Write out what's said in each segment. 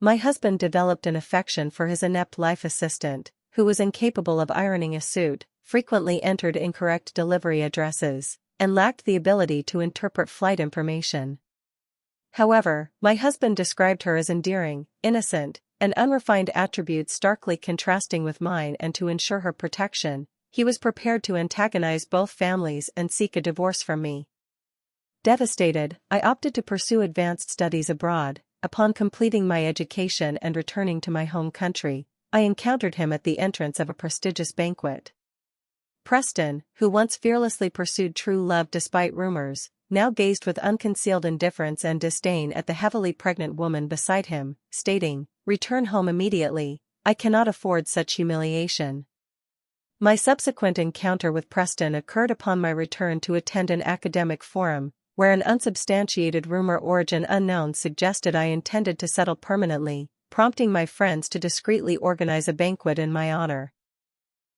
My husband developed an affection for his inept life assistant, who was incapable of ironing a suit, frequently entered incorrect delivery addresses, and lacked the ability to interpret flight information. However, my husband described her as endearing, innocent, and unrefined, attributes starkly contrasting with mine, and to ensure her protection, he was prepared to antagonize both families and seek a divorce from me. Devastated, I opted to pursue advanced studies abroad. Upon completing my education and returning to my home country, I encountered him at the entrance of a prestigious banquet. Preston, who once fearlessly pursued true love despite rumors, now gazed with unconcealed indifference and disdain at the heavily pregnant woman beside him, stating, "Return home immediately, I cannot afford such humiliation." My subsequent encounter with Preston occurred upon my return to attend an academic forum, where an unsubstantiated rumor, origin unknown, suggested I intended to settle permanently, prompting my friends to discreetly organize a banquet in my honor.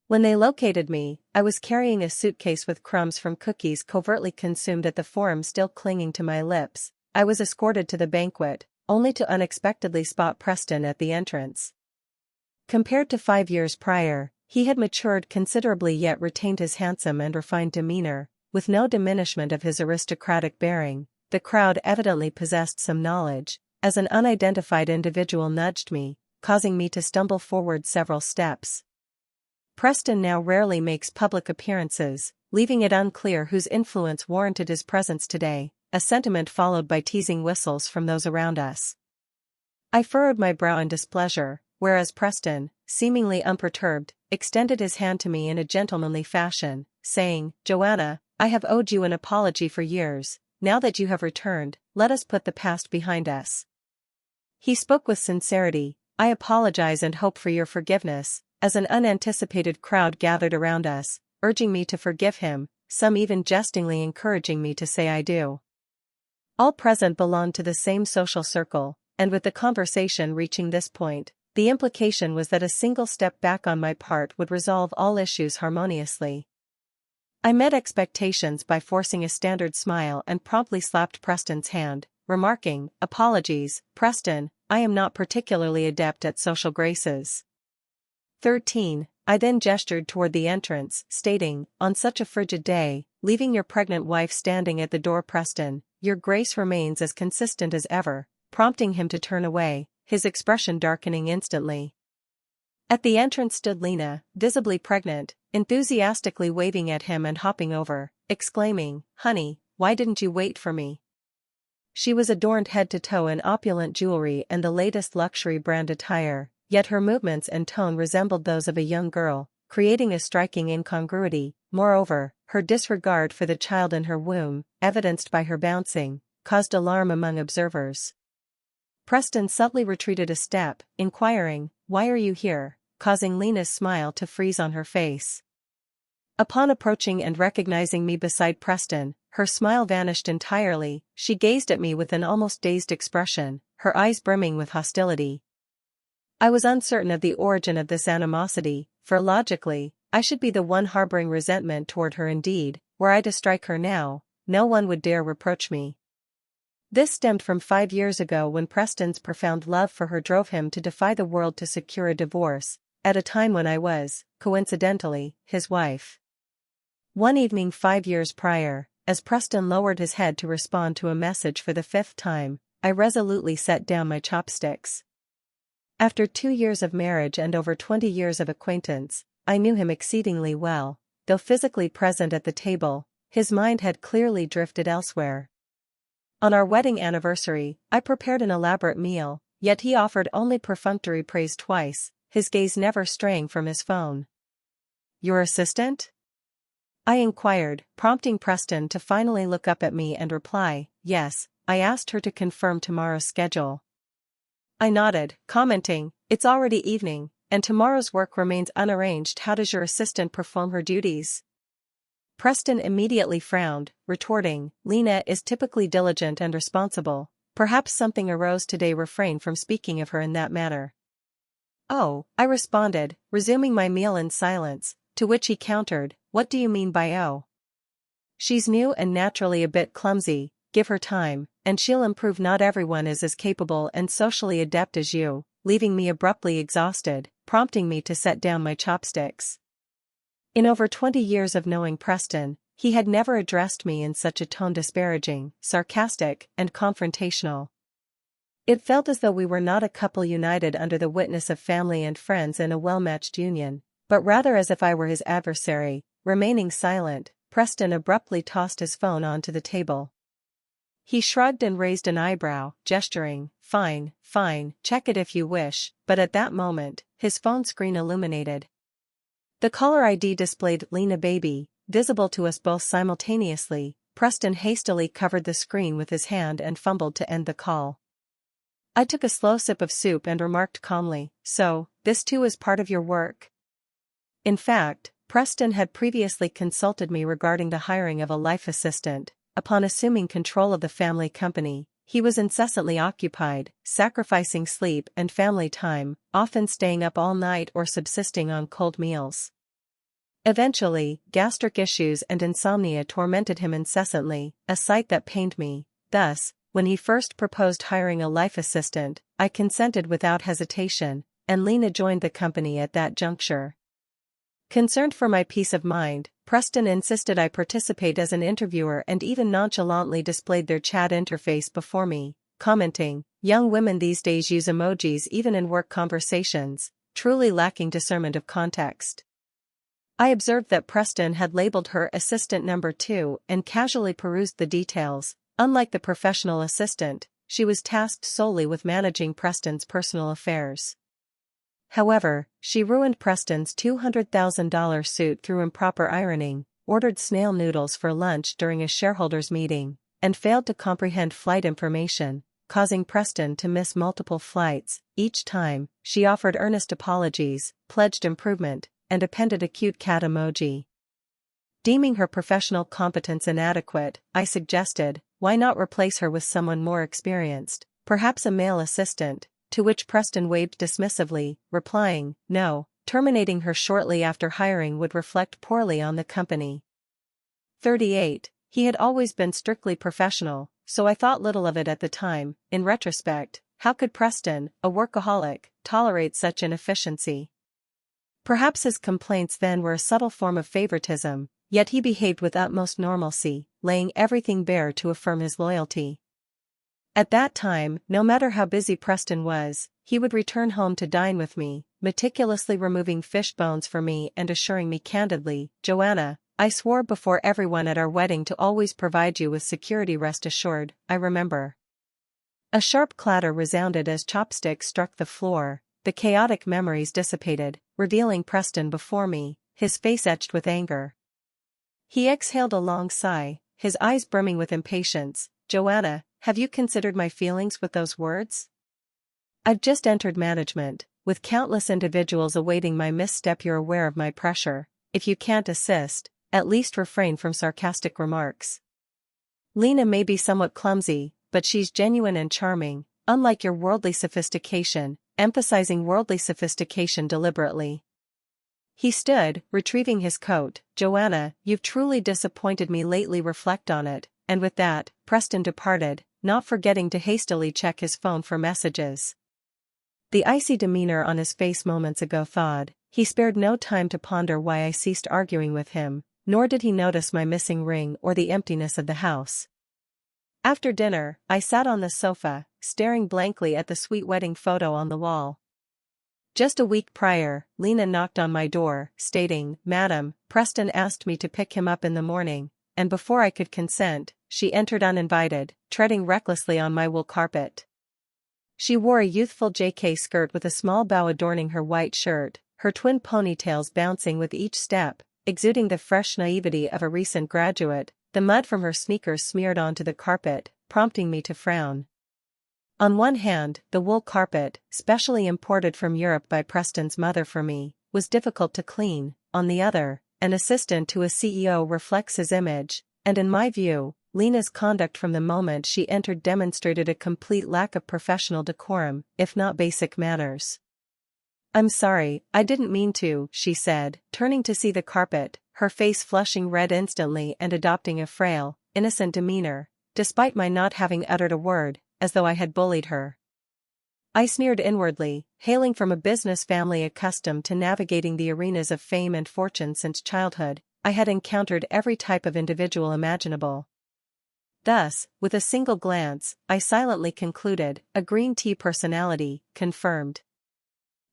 When they located me, I was carrying a suitcase with crumbs from cookies covertly consumed at the forum still clinging to my lips. I was escorted to the banquet, only to unexpectedly spot Preston at the entrance. Compared to 5 years prior, he had matured considerably yet retained his handsome and refined demeanor, with no diminishment of his aristocratic bearing. The crowd evidently possessed some knowledge, as an unidentified individual nudged me, causing me to stumble forward several steps. Preston now rarely makes public appearances, leaving it unclear whose influence warranted his presence today, a sentiment followed by teasing whistles from those around us. I furrowed my brow in displeasure, whereas Preston, seemingly unperturbed, extended his hand to me in a gentlemanly fashion, saying, "Joanna, I have owed you an apology for years. Now that you have returned, let us put the past behind us." He spoke with sincerity. "I apologize and hope for your forgiveness," as an unanticipated crowd gathered around us, urging me to forgive him, some even jestingly encouraging me to say "I do." All present belonged to the same social circle, and with the conversation reaching this point, the implication was that a single step back on my part would resolve all issues harmoniously. I met expectations by forcing a standard smile and promptly slapped Preston's hand, remarking, "Apologies, Preston, I am not particularly adept at social graces." 13. I then gestured toward the entrance, stating, "On such a frigid day, leaving your pregnant wife standing at the door, Preston, your grace remains as consistent as ever," prompting him to turn away, his expression darkening instantly. At the entrance stood Lena, visibly pregnant, enthusiastically waving at him and hopping over, exclaiming, "Honey, why didn't you wait for me?" She was adorned head to toe in opulent jewelry and the latest luxury brand attire, yet her movements and tone resembled those of a young girl, creating a striking incongruity. Moreover, her disregard for the child in her womb, evidenced by her bouncing, caused alarm among observers. Preston subtly retreated a step, inquiring, "Why are you here?" causing Lena's smile to freeze on her face. Upon approaching and recognizing me beside Preston, her smile vanished entirely. She gazed at me with an almost dazed expression, her eyes brimming with hostility. I was uncertain of the origin of this animosity, for logically, I should be the one harboring resentment toward her. Indeed, were I to strike her now, no one would dare reproach me. This stemmed from 5 years ago, when Preston's profound love for her drove him to defy the world to secure a divorce, at a time when I was, coincidentally, his wife. One evening 5 years prior, as Preston lowered his head to respond to a message for the 5th time, I resolutely set down my chopsticks. After 2 years of marriage and over 20 years of acquaintance, I knew him exceedingly well. Though physically present at the table, his mind had clearly drifted elsewhere. On our wedding anniversary, I prepared an elaborate meal, yet he offered only perfunctory praise twice, his gaze never straying from his phone. "Your assistant?" I inquired, prompting Preston to finally look up at me and reply, "Yes, I asked her to confirm tomorrow's schedule." I nodded, commenting, "It's already evening, and tomorrow's work remains unarranged. How does your assistant perform her duties?" Preston immediately frowned, retorting, "Lena is typically diligent and responsible. Perhaps something arose today. Refrain from speaking of her in that manner." "Oh," I responded, resuming my meal in silence, to which he countered, "What do you mean by oh?" "She's new and naturally a bit clumsy, give her time, and she'll improve. Not everyone is as capable and socially adept as you, leaving me abruptly exhausted, prompting me to set down my chopsticks. In over 20 years of knowing Preston, he had never addressed me in such a tone, disparaging, sarcastic, and confrontational. It felt as though we were not a couple united under the witness of family and friends in a well-matched union, but rather as if I were his adversary. Remaining silent, Preston abruptly tossed his phone onto the table. He shrugged and raised an eyebrow, gesturing, "Fine, fine, check it if you wish," but at that moment, his phone screen illuminated. The caller ID displayed "Lena Baby," visible to us both simultaneously. Preston hastily covered the screen with his hand and fumbled to end the call. I took a slow sip of soup and remarked calmly, "So, this too is part of your work?" In fact, Preston had previously consulted me regarding the hiring of a life assistant. Upon assuming control of the family company, he was incessantly occupied, sacrificing sleep and family time, often staying up all night or subsisting on cold meals. Eventually, gastric issues and insomnia tormented him incessantly, a sight that pained me. Thus, when he first proposed hiring a life assistant, I consented without hesitation, and Lena joined the company at that juncture. Concerned for my peace of mind, Preston insisted I participate as an interviewer and even nonchalantly displayed their chat interface before me, commenting, "Young women these days use emojis even in work conversations, truly lacking discernment of context." I observed that Preston had labeled her assistant number 2 and casually perused the details. Unlike the professional assistant, she was tasked solely with managing Preston's personal affairs. However, she ruined Preston's $200,000 suit through improper ironing, ordered snail noodles for lunch during a shareholders' meeting, and failed to comprehend flight information, causing Preston to miss multiple flights. Each time, she offered earnest apologies, pledged improvement, and appended a cute cat emoji. Deeming her professional competence inadequate, I suggested, why not replace her with someone more experienced, perhaps a male assistant, to which Preston waved dismissively, replying, "No, terminating her shortly after hiring would reflect poorly on the company." 38. He had always been strictly professional, so I thought little of it at the time. In retrospect, how could Preston, a workaholic, tolerate such inefficiency? Perhaps his complaints then were a subtle form of favoritism, yet he behaved with utmost normalcy, laying everything bare to affirm his loyalty. At that time, no matter how busy Preston was, he would return home to dine with me, meticulously removing fish bones for me and assuring me candidly, "Joanna, I swore before everyone at our wedding to always provide you with security. Rest assured, I remember." A sharp clatter resounded as chopsticks struck the floor. The chaotic memories dissipated, revealing Preston before me, his face etched with anger. He exhaled a long sigh, his eyes brimming with impatience. "Joanna, have you considered my feelings with those words? I've just entered management, with countless individuals awaiting my misstep. You're aware of my pressure. If you can't assist, at least refrain from sarcastic remarks. Lena may be somewhat clumsy, but she's genuine and charming, unlike your worldly sophistication," emphasizing worldly sophistication deliberately. He stood, retrieving his coat. "Joanna, you've truly disappointed me lately. Reflect on it," and with that, Preston departed, not forgetting to hastily check his phone for messages. The icy demeanor on his face moments ago thawed. He spared no time to ponder why I ceased arguing with him, nor did he notice my missing ring or the emptiness of the house. After dinner, I sat on the sofa, staring blankly at the sweet wedding photo on the wall. Just a week prior, Lena knocked on my door, stating, "Madam, Preston asked me to pick him up in the morning," and before I could consent, she entered uninvited, treading recklessly on my wool carpet. She wore a youthful JK skirt with a small bow adorning her white shirt, her twin ponytails bouncing with each step, exuding the fresh naivety of a recent graduate. The mud from her sneakers smeared onto the carpet, prompting me to frown. On one hand, the wool carpet, specially imported from Europe by Preston's mother for me, was difficult to clean. On the other, an assistant to a CEO reflects his image, and in my view, Lena's conduct from the moment she entered demonstrated a complete lack of professional decorum, if not basic manners. "I'm sorry, I didn't mean to," she said, turning to see the carpet, her face flushing red instantly and adopting a frail, innocent demeanor. despite my not having uttered a word, as though I had bullied her. I sneered inwardly, hailing from a business family accustomed to navigating the arenas of fame and fortune since childhood. I had encountered every type of individual imaginable. Thus, with a single glance, I silently concluded, a green tea personality, confirmed.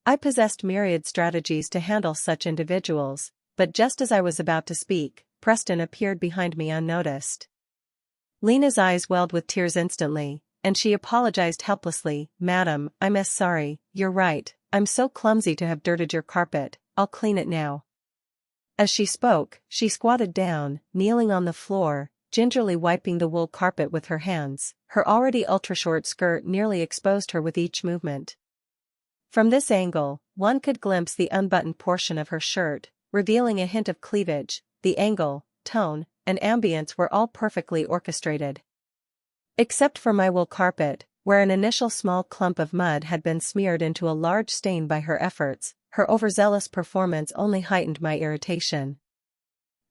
I possessed myriad strategies to handle such individuals, but just as I was about to speak, Preston appeared behind me unnoticed. Lena's eyes welled with tears instantly, and she apologized helplessly. "Madam, I'm sorry, you're right, I'm so clumsy to have dirted your carpet, I'll clean it now." As she spoke, she squatted down, kneeling on the floor, gingerly wiping the wool carpet with her hands. Her already ultra-short skirt nearly exposed her with each movement. From this angle, one could glimpse the unbuttoned portion of her shirt, revealing a hint of cleavage. The angle, tone, and ambience were all perfectly orchestrated. Except for my wool carpet, where an initial small clump of mud had been smeared into a large stain by her efforts, her overzealous performance only heightened my irritation.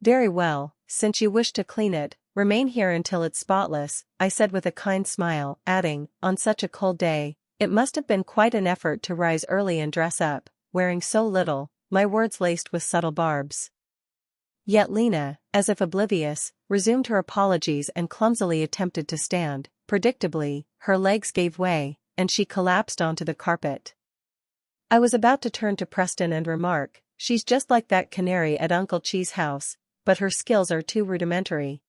"Very well, since you wish to clean it, remain here until it's spotless," I said with a kind smile, adding, "On such a cold day, it must have been quite an effort to rise early and dress up, wearing so little," my words laced with subtle barbs. Yet Lena, as if oblivious, resumed her apologies and clumsily attempted to stand. Predictably, her legs gave way, and she collapsed onto the carpet. I was about to turn to Preston and remark, "She's just like that canary at Uncle Chee's house, but her skills are too rudimentary."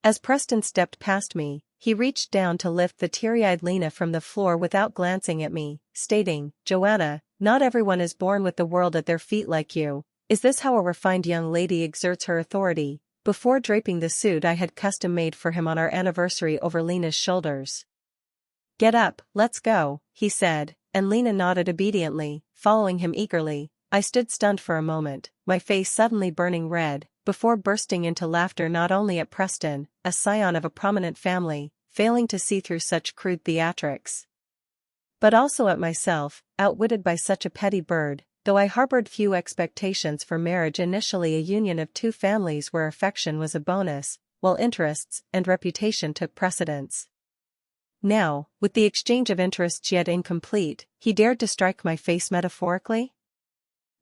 As Preston stepped past me, he reached down to lift the teary-eyed Lena from the floor without glancing at me, stating, "Joanna, not everyone is born with the world at their feet like you. Is this how a refined young lady exerts her authority?" Before draping the suit I had custom-made for him on our anniversary over Lena's shoulders. "Get up, let's go," he said, and Lena nodded obediently, following him eagerly. I stood stunned for a moment, my face suddenly burning red, before bursting into laughter not only at Preston, a scion of a prominent family, failing to see through such crude theatrics, but also at myself, outwitted by such a petty bird. Though I harbored few expectations for marriage, initially a union of two families where affection was a bonus, while interests and reputation took precedence. Now, with the exchange of interests yet incomplete, he dared to strike my face metaphorically?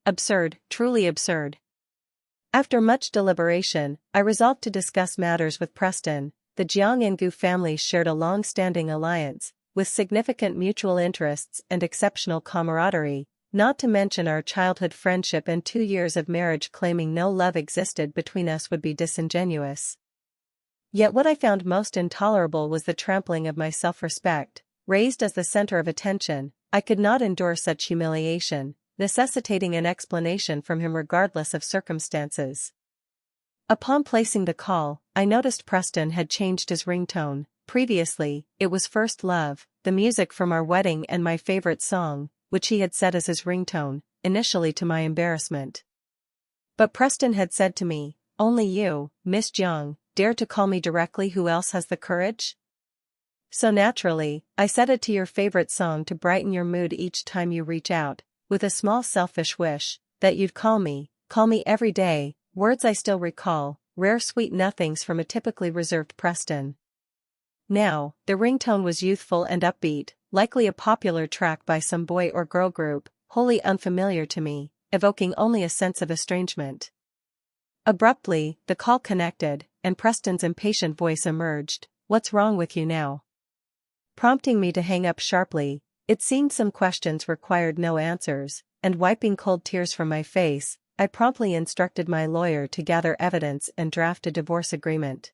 Absurd, truly absurd. After much deliberation, I resolved to discuss matters with Preston. The Jiang and Gu families shared a long-standing alliance, with significant mutual interests and exceptional camaraderie, not to mention our childhood friendship, and 2 years of marriage. Claiming no love existed between us would be disingenuous. Yet what I found most intolerable was the trampling of my self-respect. Raised as the center of attention, I could not endure such humiliation, necessitating an explanation from him regardless of circumstances. Upon placing the call, I noticed Preston had changed his ringtone. Previously, it was "First Love," the music from our wedding and my favorite song, which he had set as his ringtone, initially to my embarrassment. But Preston had said to me, "Only you, Miss Jiang, dare to call me directly. Who else has the courage?" So naturally, I set it to your favorite song to brighten your mood each time you reach out, with a small selfish wish, that you'd call me every day. Words I still recall, rare sweet nothings from a typically reserved Preston. Now, the ringtone was youthful and upbeat, likely a popular track by some boy or girl group, wholly unfamiliar to me, evoking only a sense of estrangement. Abruptly, the call connected, and Preston's impatient voice emerged, "What's wrong with you now?" Prompting me to hang up sharply. It seemed some questions required no answers, and wiping cold tears from my face, I promptly instructed my lawyer to gather evidence and draft a divorce agreement.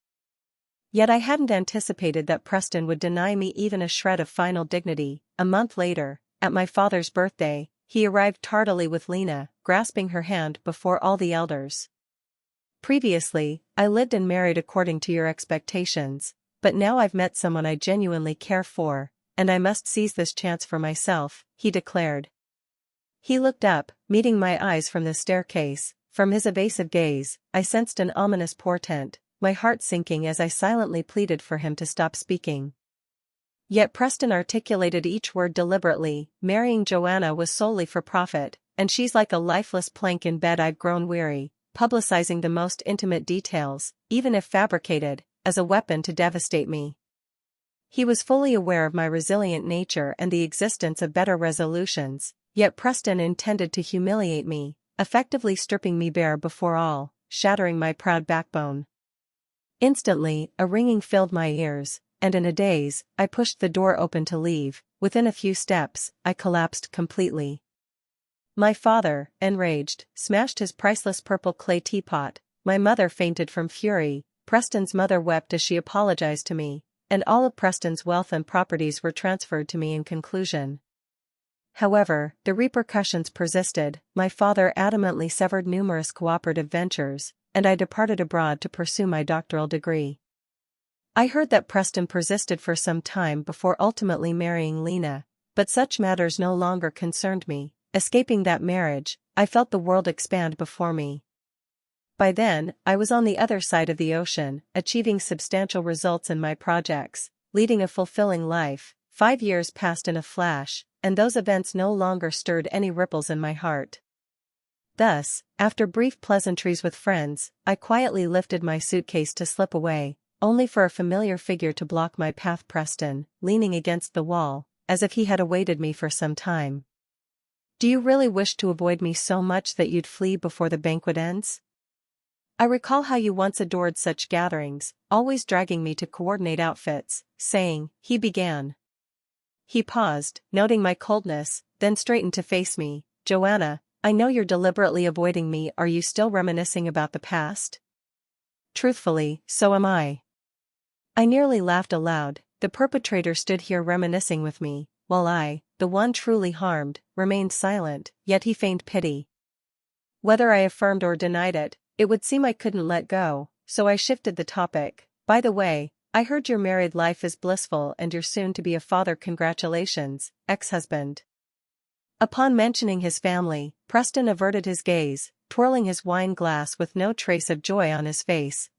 Yet I hadn't anticipated that Preston would deny me even a shred of final dignity. A month later, at my father's birthday, he arrived tardily with Lena, grasping her hand before all the elders. "Previously, I lived and married according to your expectations, but now I've met someone I genuinely care for, and I must seize this chance for myself," he declared. He looked up, meeting my eyes from the staircase. From his evasive gaze, I sensed an ominous portent, my heart sinking as I silently pleaded for him to stop speaking. Yet Preston articulated each word deliberately. "Marrying Joanna was solely for profit, and she's like a lifeless plank in bed. I've grown weary, publicizing the most intimate details, even if fabricated, as a weapon to devastate me. He was fully aware of my resilient nature and the existence of better resolutions, yet Preston intended to humiliate me, effectively stripping me bare before all, shattering my proud backbone. Instantly, a ringing filled my ears, and in a daze, I pushed the door open to leave. Within a few steps, I collapsed completely. My father, enraged, smashed his priceless purple clay teapot. My mother fainted from fury. Preston's mother wept as she apologized to me, and all of Preston's wealth and properties were transferred to me in conclusion. However, the repercussions persisted. My father adamantly severed numerous cooperative ventures, and I departed abroad to pursue my doctoral degree. I heard that Preston persisted for some time before ultimately marrying Lena, but such matters no longer concerned me. Escaping that marriage, I felt the world expand before me. By then, I was on the other side of the ocean, achieving substantial results in my projects, leading a fulfilling life. 5 years passed in a flash, and those events no longer stirred any ripples in my heart. Thus, after brief pleasantries with friends, I quietly lifted my suitcase to slip away, only for a familiar figure to block my path. Preston, leaning against the wall, as if he had awaited me for some time. "Do you really wish to avoid me so much that you'd flee before the banquet ends? I recall how you once adored such gatherings, always dragging me to coordinate outfits," he began. He paused, noting my coldness, then straightened to face me. "Joanna, I know you're deliberately avoiding me. Are you still reminiscing about the past?" "Truthfully, so am I." I nearly laughed aloud. The perpetrator stood here reminiscing with me, while I, the one truly harmed, remained silent, yet he feigned pity. Whether I affirmed or denied it, it would seem I couldn't let go, so I shifted the topic. "By the way, I heard your married life is blissful and you're soon to be a father. Congratulations, ex-husband." Upon mentioning his family, Preston averted his gaze, twirling his wine glass with no trace of joy on his face.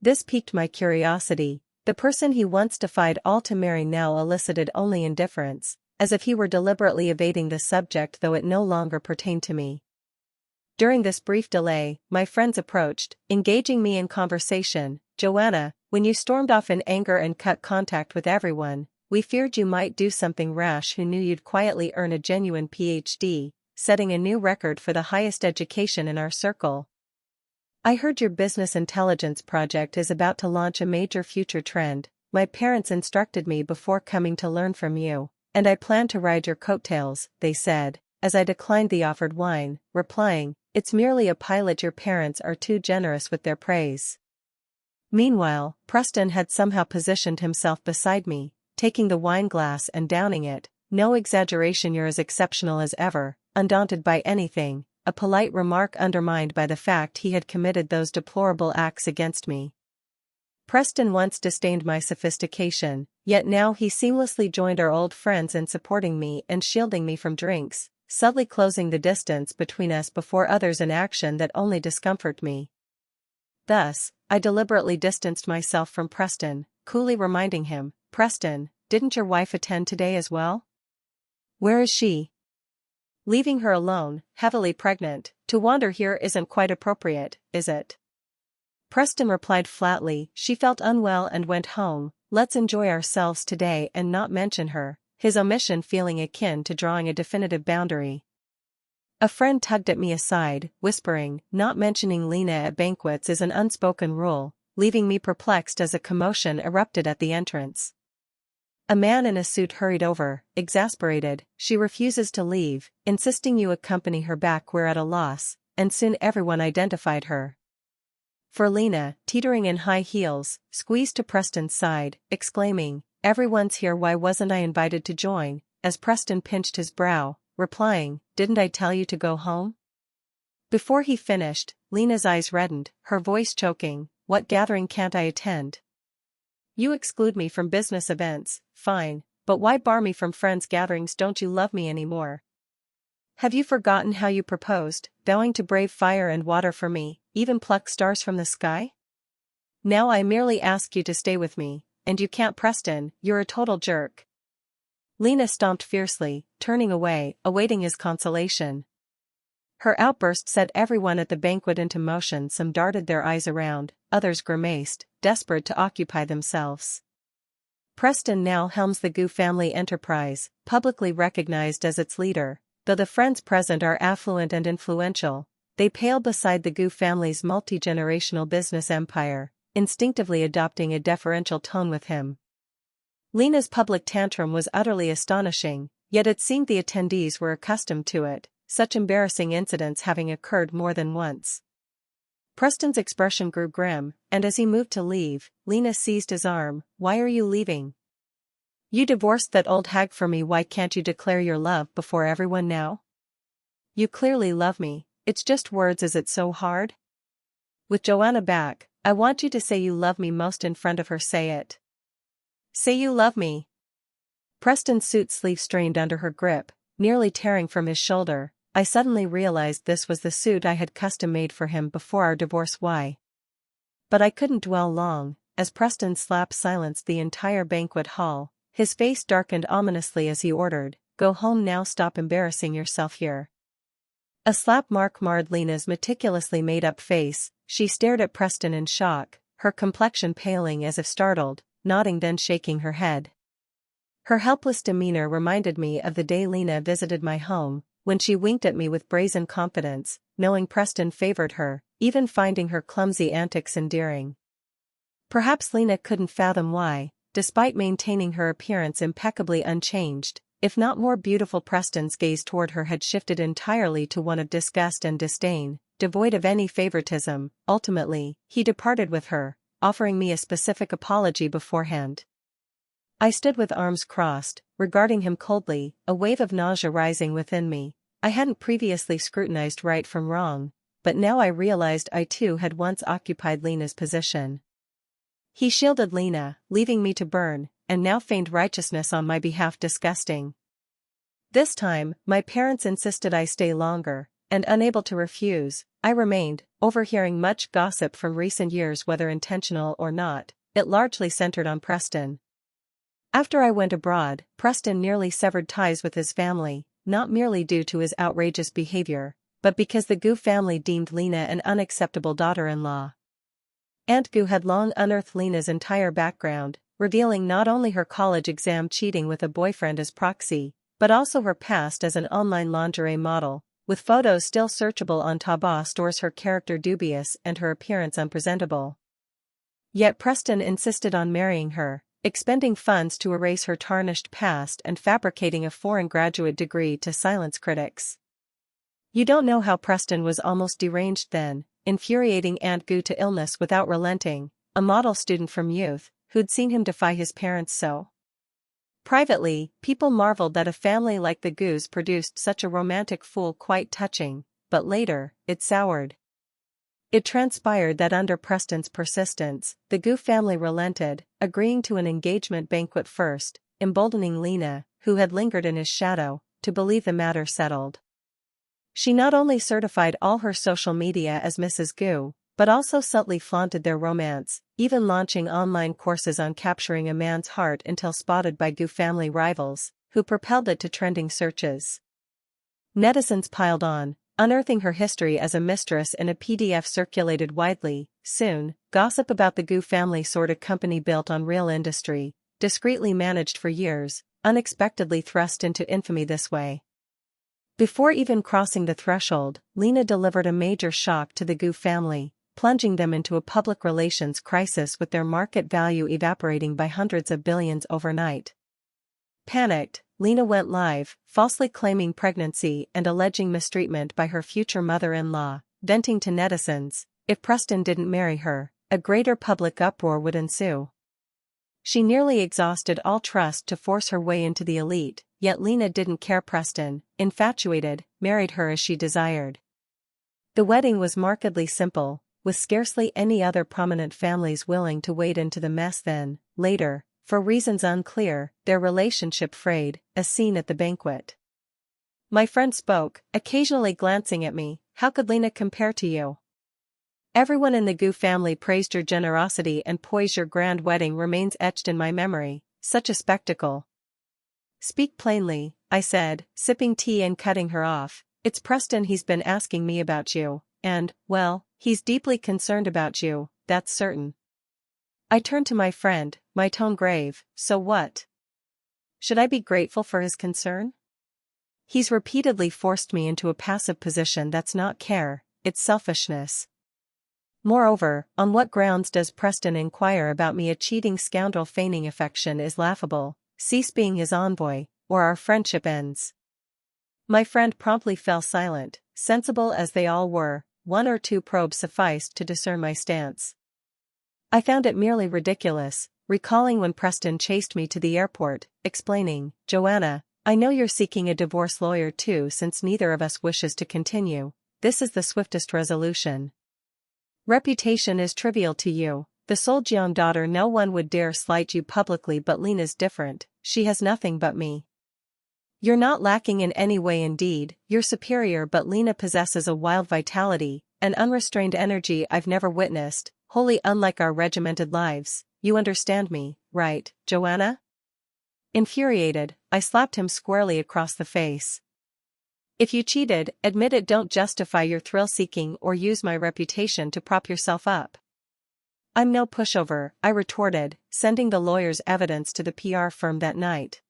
This piqued my curiosity. The person he once defied all to marry now elicited only indifference, as if he were deliberately evading the subject though it no longer pertained to me. During this brief delay, my friends approached, engaging me in conversation. "Joanna, when you stormed off in anger and cut contact with everyone, we feared you might do something rash. Who knew you'd quietly earn a genuine PhD, setting a new record for the highest education in our circle. I heard your business intelligence project is about to launch a major future trend. My parents instructed me before coming to learn from you, and I plan to ride your coattails," they said, as I declined the offered wine, replying, "It's merely a pilot. Your parents are too generous with their praise." Meanwhile, Preston had somehow positioned himself beside me, taking the wine glass and downing it. "No exaggeration, you're as exceptional as ever, undaunted by anything," a polite remark undermined by the fact he had committed those deplorable acts against me. Preston once disdained my sophistication, yet now he seamlessly joined our old friends in supporting me and shielding me from drinks, subtly closing the distance between us before others, an action that only discomforted me. Thus, I deliberately distanced myself from Preston, coolly reminding him, "Preston, didn't your wife attend today as well? Where is she?" "Leaving her alone, heavily pregnant. To wander here isn't quite appropriate, is it?" Preston replied flatly. "She felt unwell and went home. Let's enjoy ourselves today and not mention her," his omission feeling akin to drawing a definitive boundary. A friend tugged at me aside, whispering, "Not mentioning Lena at banquets is an unspoken rule," leaving me perplexed as a commotion erupted at the entrance. A man in a suit hurried over, exasperated. "She refuses to leave, insisting you accompany her back. We're at a loss," and soon everyone identified her. For Lena, teetering in high heels, squeezed to Preston's side, exclaiming, "Everyone's here. Why wasn't I invited to join?" as Preston pinched his brow, replying, "Didn't I tell you to go home?" Before he finished, Lena's eyes reddened, her voice choking. "What gathering can't I attend? You exclude me from business events, fine, but why bar me from friends' gatherings? Don't you love me anymore? Have you forgotten how you proposed, vowing to brave fire and water for me, even pluck stars from the sky? Now I merely ask you to stay with me, and you can't. Preston, you're a total jerk." Lena stomped fiercely, turning away, awaiting his consolation. Her outburst set everyone at the banquet into motion. Some darted their eyes around, others grimaced, desperate to occupy themselves. Preston now helms the Gu family enterprise, publicly recognized as its leader. Though the friends present are affluent and influential, they pale beside the Gu family's multi-generational business empire, instinctively adopting a deferential tone with him. Lena's public tantrum was utterly astonishing, yet it seemed the attendees were accustomed to it, such embarrassing incidents having occurred more than once. Preston's expression grew grim, and as he moved to leave, Lena seized his arm. "Why are you leaving? You divorced that old hag for me. Why can't you declare your love before everyone now? You clearly love me, it's just words. Is it so hard? With Joanna back, I want you to say you love me most in front of her. Say it. Say you love me." Preston's suit sleeve strained under her grip, nearly tearing from his shoulder. I suddenly realized this was the suit I had custom-made for him before our divorce. Why? But I couldn't dwell long, as Preston's slap silenced the entire banquet hall. His face darkened ominously as he ordered, "Go home now. Stop embarrassing yourself here." A slap mark marred Lena's meticulously made-up face. She stared at Preston in shock, her complexion paling as if startled, nodding then shaking her head. Her helpless demeanor reminded me of the day Lena visited my home, when she winked at me with brazen confidence, knowing Preston favored her, even finding her clumsy antics endearing. Perhaps Lena couldn't fathom why, despite maintaining her appearance impeccably unchanged, if not more beautiful. Preston's gaze toward her had shifted entirely to one of disgust and disdain, devoid of any favoritism. Ultimately, he departed with her, offering me a specific apology beforehand. I stood with arms crossed, regarding him coldly, a wave of nausea rising within me. I hadn't previously scrutinized right from wrong, but now I realized I too had once occupied Lena's position. He shielded Lena, leaving me to burn, and now feigned righteousness on my behalf. Disgusting. This time, my parents insisted I stay longer, and unable to refuse, I remained, overhearing much gossip from recent years. Whether intentional or not, it largely centered on Preston. After I went abroad, Preston nearly severed ties with his family, not merely due to his outrageous behavior, but because the Gu family deemed Lena an unacceptable daughter-in-law. Aunt Gu had long unearthed Lena's entire background, revealing not only her college exam cheating with a boyfriend as proxy, but also her past as an online lingerie model, with photos still searchable on Taobao stores. Her character dubious and her appearance unpresentable. Yet Preston insisted on marrying her, expending funds to erase her tarnished past and fabricating a foreign graduate degree to silence critics. You don't know how Preston was almost deranged then, infuriating Aunt Gu to illness without relenting, a model student from youth, who'd seen him defy his parents so. Privately, people marveled that a family like the Gus produced such a romantic fool. Quite touching, but later, it soured. It transpired that under Preston's persistence, the Gu family relented, agreeing to an engagement banquet first, emboldening Lena, who had lingered in his shadow, to believe the matter settled. She not only certified all her social media as Mrs. Gu, but also subtly flaunted their romance, even launching online courses on capturing a man's heart until spotted by Gu family rivals, who propelled it to trending searches. Netizens piled on, unearthing her history as a mistress in a PDF circulated widely. Soon, gossip about the Gu family soared. A company built on real industry, discreetly managed for years, unexpectedly thrust into infamy this way. Before even crossing the threshold, Lena delivered a major shock to the Gu family, plunging them into a public relations crisis with their market value evaporating by hundreds of billions overnight. Panicked, Lena went live, falsely claiming pregnancy and alleging mistreatment by her future mother-in-law, venting to netizens, if Preston didn't marry her, a greater public uproar would ensue. She nearly exhausted all trust to force her way into the elite, yet Lena didn't care. Preston, infatuated, married her as she desired. The wedding was markedly simple, with scarcely any other prominent families willing to wade into the mess. Then, later, for reasons unclear, their relationship frayed, as seen at the banquet. My friend spoke, occasionally glancing at me. "How could Lena compare to you? Everyone in the Gu family praised your generosity and poise. Your grand wedding remains etched in my memory, such a spectacle." "Speak plainly," I said, sipping tea and cutting her off. "It's Preston. He's been asking me about you, and, well, he's deeply concerned about you. that's certain. I turned to my friend, my tone grave. So what? Should I be grateful for his concern? He's repeatedly forced me into a passive position that's not care, it's selfishness. Moreover, on what grounds does Preston inquire about me? A cheating scoundrel feigning affection is laughable. Cease being his envoy, or our friendship ends. My friend promptly fell silent. Sensible as they all were, one or two probes sufficed to discern my stance. I found it merely ridiculous, recalling when Preston chased me to the airport, explaining, "Joanna, I know you're seeking a divorce lawyer too, since neither of us wishes to continue. This is the swiftest resolution. Reputation is trivial to you, the sole young daughter. No one would dare slight you publicly, but Lena's different, she has nothing but me. You're not lacking in any way, indeed, you're superior, but Lena possesses a wild vitality, an unrestrained energy I've never witnessed, wholly unlike our regimented lives. You understand me, right, Joanna?" Infuriated, I slapped him squarely across the face. "If you cheated, admit it. Don't justify your thrill-seeking or use my reputation to prop yourself up." "I'm no pushover," I retorted, sending the lawyer's evidence to the PR firm that night.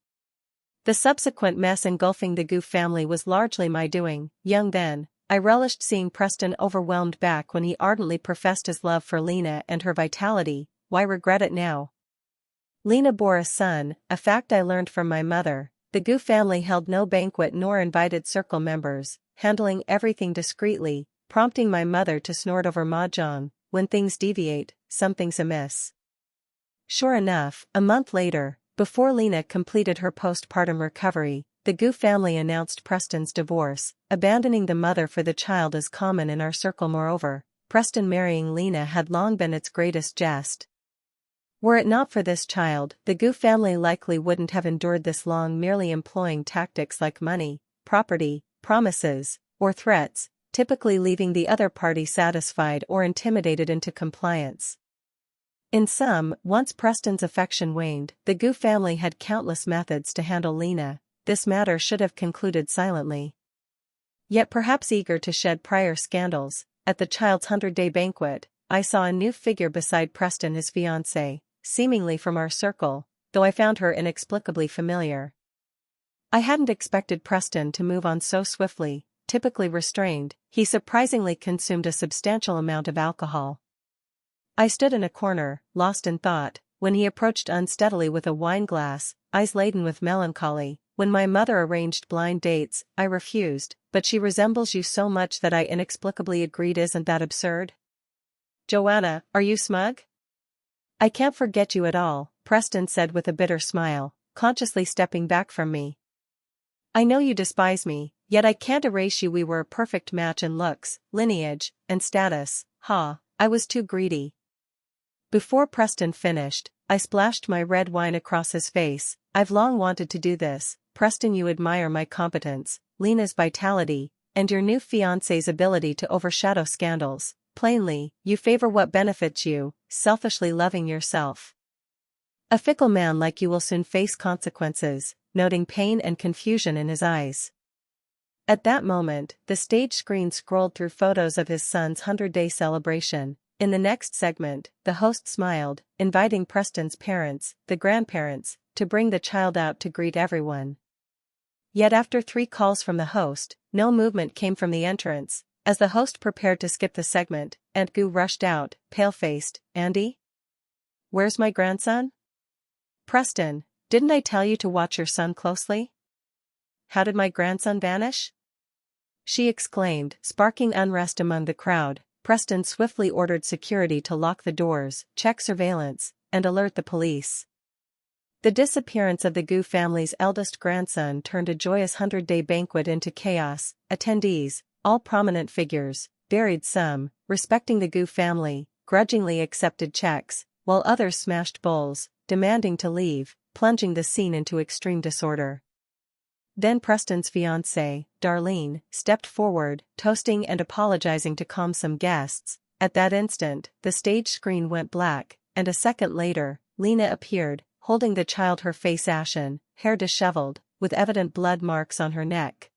The subsequent mess engulfing the Goof family was largely my doing. Young then, I relished seeing Preston overwhelmed back when he ardently professed his love for Lena and her vitality. Why regret it now? Lena bore a son, a fact I learned from my mother. The Goof family held no banquet nor invited circle members, handling everything discreetly, prompting my mother to snort over mahjong. When things deviate, something's amiss. Sure enough, a month later, before Lena completed her postpartum recovery, the Goof family announced Preston's divorce, abandoning the mother for the child as common in our circle. Moreover, Preston marrying Lena had long been its greatest jest. Were it not for this child, the Goof family likely wouldn't have endured this long, merely employing tactics like money, property, promises, or threats, typically leaving the other party satisfied or intimidated into compliance. In sum, once Preston's affection waned, the Goof family had countless methods to handle Lena. This matter should have concluded silently. Yet perhaps eager to shed prior scandals, at the child's 100-day banquet, I saw a new figure beside Preston, his fiancée, seemingly from our circle, though I found her inexplicably familiar. I hadn't expected Preston to move on so swiftly. Typically restrained, he surprisingly consumed a substantial amount of alcohol. I stood in a corner, lost in thought, when he approached unsteadily with a wine glass, eyes laden with melancholy. "When my mother arranged blind dates, I refused, but she resembles you so much that I inexplicably agreed. Isn't that absurd? Joanna, are you smug?" "I can't forget you at all," Preston said with a bitter smile, consciously stepping back from me. "I know you despise me, yet I can't erase you. We were a perfect match in looks, lineage, and status." I was too greedy. Before Preston finished, I splashed my red wine across his face. "I've long wanted to do this, Preston. You admire my competence, Lena's vitality, and your new fiancé's ability to overshadow scandals. Plainly, you favor what benefits you, selfishly loving yourself. A fickle man like you will soon face consequences," noting pain and confusion in his eyes. At that moment, the stage screen scrolled through photos of his son's 100-day celebration. In the next segment, the host smiled, inviting Preston's parents, the grandparents, to bring the child out to greet everyone. Yet after 3 calls from the host, no movement came from the entrance. As the host prepared to skip the segment, Aunt Goo rushed out, pale-faced. "Andy? Where's my grandson?" "Preston, didn't I tell you to watch your son closely?" "How did my grandson vanish?" she exclaimed, sparking unrest among the crowd. Preston swiftly ordered security to lock the doors, check surveillance, and alert the police. The disappearance of the Goo family's eldest grandson turned a joyous 100-day banquet into chaos. Attendees, all prominent figures, buried some, respecting the Goo family, grudgingly accepted checks, while others smashed bowls, demanding to leave, plunging the scene into extreme disorder. Then Preston's fiancée, Darlene, stepped forward, toasting and apologizing to calm some guests. At that instant, the stage screen went black, and a second later, Lena appeared, holding the child, her face ashen, hair disheveled, with evident blood marks on her neck.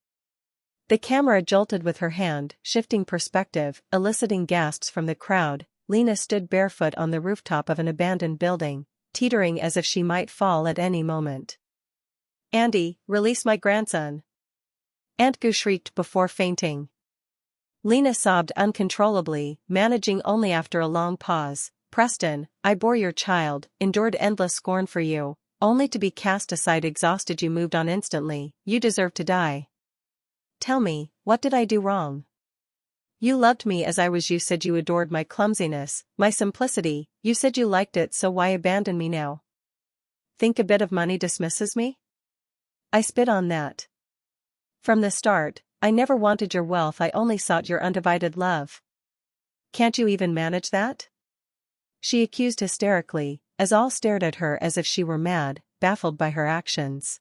The camera jolted with her hand, shifting perspective, eliciting gasps from the crowd. Lena stood barefoot on the rooftop of an abandoned building, teetering as if she might fall at any moment. "Andy, release my grandson!" Aunt Gu shrieked before fainting. Lena sobbed uncontrollably, managing only after a long pause. "Preston, I bore your child, endured endless scorn for you, only to be cast aside exhausted. You moved on instantly. You deserve to die. Tell me, what did I do wrong? You loved me as I was. You said you adored my clumsiness, my simplicity. You said you liked it, so why abandon me now? Think a bit of money dismisses me? I spit on that. From the start, I never wanted your wealth. I only sought your undivided love. Can't you even manage that?" she accused hysterically, as all stared at her as if she were mad, baffled by her actions.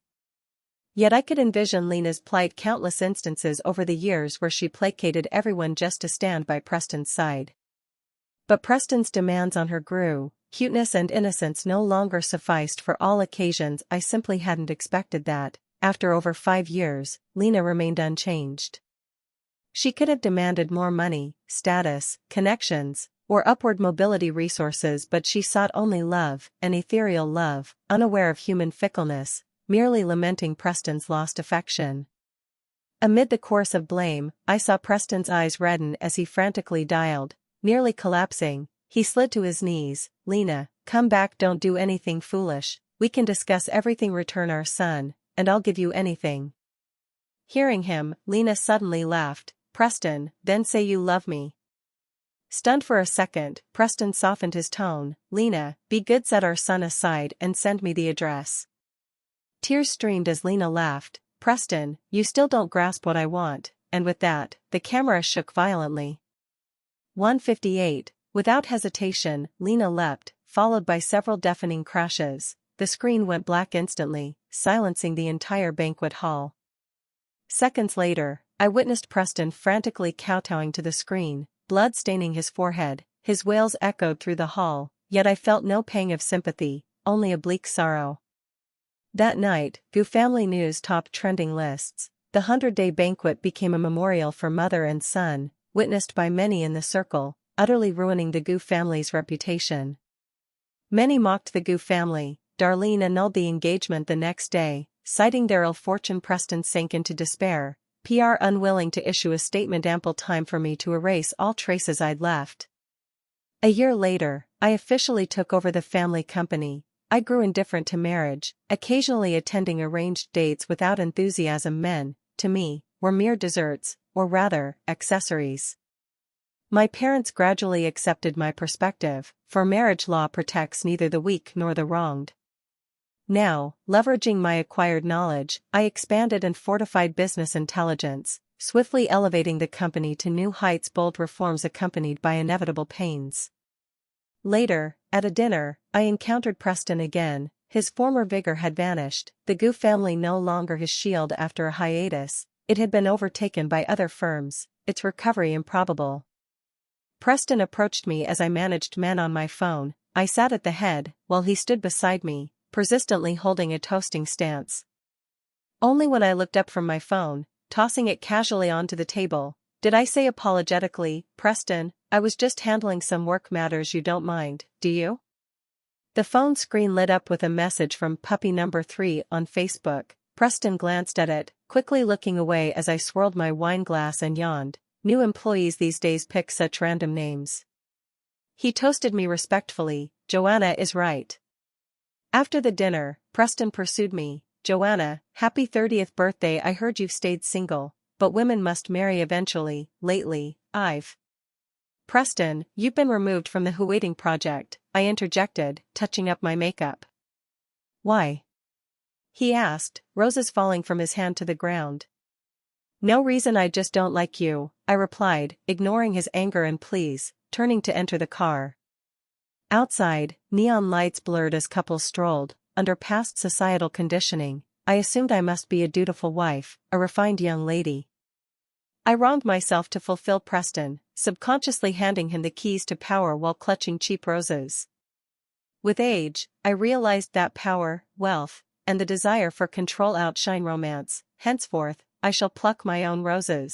Yet I could envision Lena's plight, countless instances over the years where she placated everyone just to stand by Preston's side. But Preston's demands on her grew. Cuteness and innocence no longer sufficed for all occasions. I simply hadn't expected that, after over 5 years, Lena remained unchanged. She could have demanded more money, status, connections, or upward mobility resources, but she sought only love, an ethereal love, unaware of human fickleness, merely lamenting Preston's lost affection. Amid the chorus of blame, I saw Preston's eyes redden as he frantically dialed. Nearly collapsing, he slid to his knees. "Lena, come back, don't do anything foolish, we can discuss everything, return our son, and I'll give you anything." Hearing him, Lena suddenly laughed. "Preston, then say you love me." Stunned for a second, Preston softened his tone. "Lena, be good, set our son aside and send me the address." Tears streamed as Lena laughed. "Preston, you still don't grasp what I want," and with that, the camera shook violently. 1:58, without hesitation, Lena leapt, followed by several deafening crashes. The screen went black instantly, silencing the entire banquet hall. Seconds later, I witnessed Preston frantically kowtowing to the screen, blood staining his forehead. His wails echoed through the hall, yet I felt no pang of sympathy, only a bleak sorrow. That night, Gu family news topped trending lists. The 100-day banquet became a memorial for mother and son, witnessed by many in the circle, utterly ruining the Gu family's reputation. Many mocked the Gu family. Darlene annulled the engagement the next day, citing their ill fortune. Preston sank into despair, PR unwilling to issue a statement, ample time for me to erase all traces I'd left. A year later, I officially took over the family company. I grew indifferent to marriage, occasionally attending arranged dates without enthusiasm. Men, to me, were mere desserts, or rather, accessories. My parents gradually accepted my perspective, for marriage law protects neither the weak nor the wronged. Now, leveraging my acquired knowledge, I expanded and fortified business intelligence, swiftly elevating the company to new heights. Bold reforms accompanied by inevitable pains. Later, at a dinner, I encountered Preston again. His former vigor had vanished, the Gu family no longer his shield after a hiatus. It had been overtaken by other firms, its recovery improbable. Preston approached me as I managed men on my phone. I sat at the head, while he stood beside me, persistently holding a toasting stance. Only when I looked up from my phone, tossing it casually onto the table, did I say apologetically, "Preston, I was just handling some work matters. You don't mind, do you?" The phone screen lit up with a message from puppy number 3 on Facebook. Preston glanced at it, quickly looking away as I swirled my wine glass and yawned. New employees these days pick such random names. He toasted me respectfully. "Joanna is right." After the dinner, Preston pursued me. "Joanna, happy 30th birthday. I heard you've stayed single, but women must marry eventually. Lately, I've..." "Preston, you've been removed from the Waiting project," I interjected, touching up my makeup. "Why?" he asked, roses falling from his hand to the ground. "No reason, I just don't like you," I replied, ignoring his anger and pleas, turning to enter the car. Outside, neon lights blurred as couples strolled. Under past societal conditioning, I assumed I must be a dutiful wife, a refined young lady. I wronged myself to fulfill Preston, subconsciously handing him the keys to power while clutching cheap roses. With age, I realized that power, wealth, and the desire for control outshine romance. Henceforth, I shall pluck my own roses.